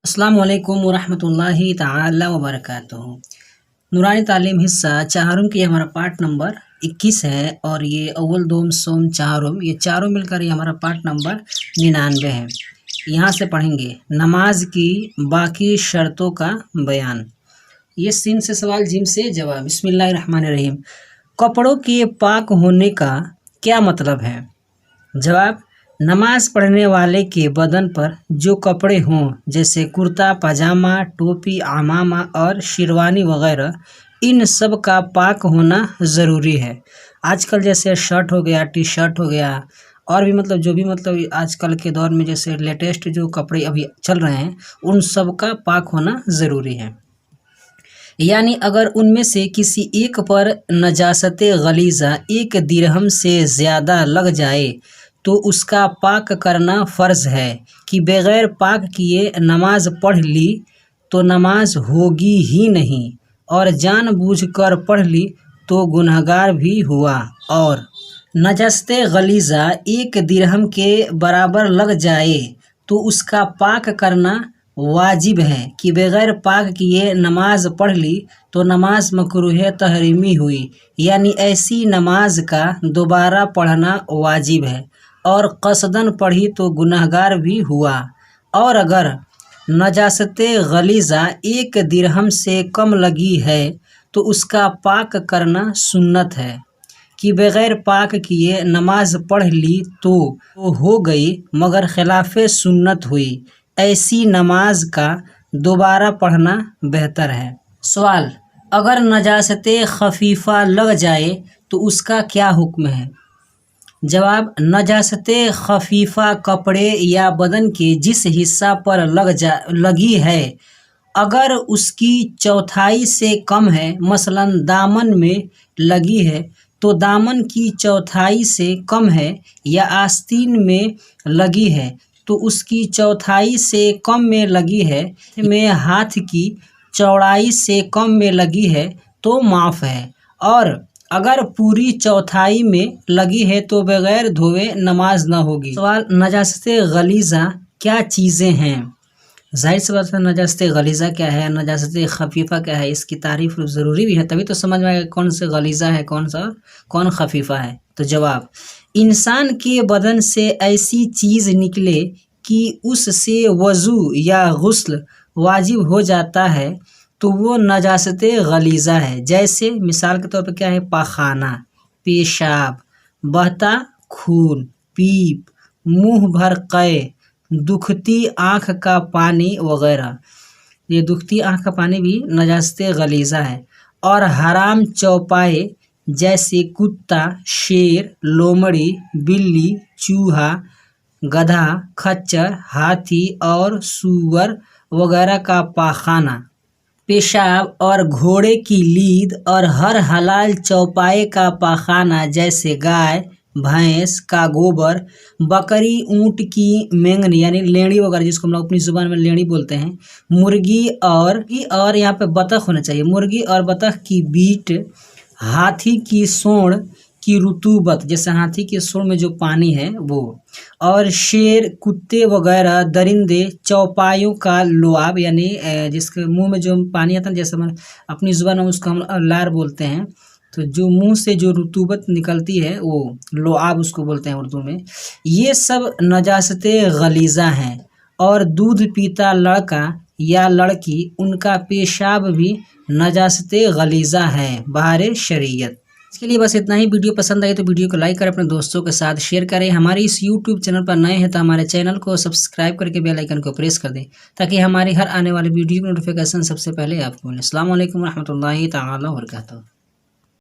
अस्सलाम वालेकुम वरहमतुल्लाहि ताला वबरकातुहू। नूरानी तालीम हिस्सा चाहरुम की हमारा पार्ट नंबर 21 है और ये अव्वल दोम सोम चाहरुम ये चारों मिलकर ये हमारा पार्ट नंबर 99 है। यहाँ से पढ़ेंगे नमाज की बाकी शर्तों का बयान। ये सीन से सवाल, जिम से जवाब। बिस्मिल्लाहिर्रहमानिर्रहीम। कपड़ों के पाक होने का क्या मतलब है? जवाब, नमाज पढ़ने वाले के बदन पर जो कपड़े हों जैसे कुर्ता पजामा, टोपी, अमामा और शेरवानी वगैरह, इन सब का पाक होना ज़रूरी है। आजकल जैसे शर्ट हो गया, टी शर्ट हो गया और भी जो भी आजकल के दौर में जैसे लेटेस्ट जो कपड़े अभी चल रहे हैं उन सब का पाक होना ज़रूरी है। यानी अगर उनमें से किसी एक पर नजासत गलीज़ा 1 दिरहम से ज़्यादा लग जाए तो उसका पाक करना फ़र्ज़ है कि बग़ैर पाक किए नमाज पढ़ ली तो नमाज होगी ही नहीं, और जानबूझकर पढ़ ली तो गुनहगार भी हुआ। और नजासत गलीज़ा 1 दिरहम के बराबर लग जाए तो उसका पाक करना वाजिब है कि बग़ैर पाक किए नमाज पढ़ ली तो नमाज मकरूह तहरीमी हुई, यानी ऐसी नमाज का दोबारा पढ़ना वाजिब है और कसदन पढ़ी तो गुनहगार भी हुआ। और अगर नजासत गलीज़ा 1 दिरहम से कम लगी है तो उसका पाक करना सुन्नत है कि बग़ैर पाक किए नमाज पढ़ ली तो हो गई मगर खिलाफ सुन्नत हुई। ऐसी नमाज का दोबारा पढ़ना बेहतर है। सवाल, अगर नजासत खफीफ़ा लग जाए तो उसका क्या हुक्म है? जवाब, नजासत खफीफ़ा कपड़े या बदन के जिस हिस्सा पर लगी है, अगर उसकी चौथाई से कम है, मसलन दामन में लगी है तो दामन की चौथाई से कम है, या आस्तीन में लगी है तो उसकी चौथाई से कम में लगी है, में हाथ की चौड़ाई से कम में लगी है तो माफ़ है, और अगर पूरी चौथाई में लगी है तो बगैर धोए नमाज न होगी। सवाल, नजासत गलीज़ा क्या चीज़ें हैं? जाहिर सी बात है, नजासत गलीज़ा क्या है, नजासत खफीफ़ा क्या है, इसकी तारीफ ज़रूरी भी है, तभी तो समझ में आएगा कौन से गलीज़ा है, कौन खफीफ़ा है। तो जवाब, इंसान के बदन से ऐसी चीज़ निकले कि उससे वज़ू या गुस्ल वाजिब हो जाता है तो वो नजासत गलीज़ा है। जैसे मिसाल के तौर पर क्या है, पाखाना, पेशाब, बहता खून, पीप, मुंह भर कै, दुखती आँख का पानी वगैरह। ये दुखती आँख का पानी भी नजासत गलीज़ा है। और हराम चौपाए जैसे कुत्ता, शेर, लोमड़ी, बिल्ली, चूहा, गधा, खच्चर, हाथी और सूअर वगैरह का पाखाना, पेशाब और घोड़े की लीद, और हर हलाल चौपाए का पाखाना जैसे गाय, भैंस का गोबर, बकरी, ऊँट की मेंगनी यानी लेड़ी वगैरह, जिसको हम लोग अपनी ज़ुबान में लेड़ी बोलते हैं, मुर्गी और यहाँ पे बतख होना चाहिए, मुर्गी और बतख की बीट, हाथी की सूंड की रुतूबत, जैसे हाथी के सूंड में जो पानी है वो, और शेर, कुत्ते वगैरह दरिंदे चौपाइयों का लुआब, यानी जिसके मुंह में जो पानी आता है, जैसे हम अपनी ज़ुबान में उसको हम लार बोलते हैं, तो जो मुंह से जो रुतूबत निकलती है वो लुआब उसको बोलते हैं उर्दू में। ये सब नजासत गलीज़ा हैं। और दूध पीता लड़का या लड़की, उनका पेशाब भी नजासत गलीज़ा है बहारे शरीयत। इसके लिए बस इतना ही। वीडियो पसंद आई तो वीडियो को लाइक करें, अपने दोस्तों के साथ शेयर करें। हमारे इस यूट्यूब चैनल पर नए हैं तो हमारे चैनल को सब्सक्राइब करके बेल आइकन को प्रेस कर दें ताकि हमारी हर आने वाली वीडियो की नोटिफिकेशन सबसे पहले आपको मिले। अस्सलाम वालेकुम रहमतुल्लाहि ताला व बरकातहू।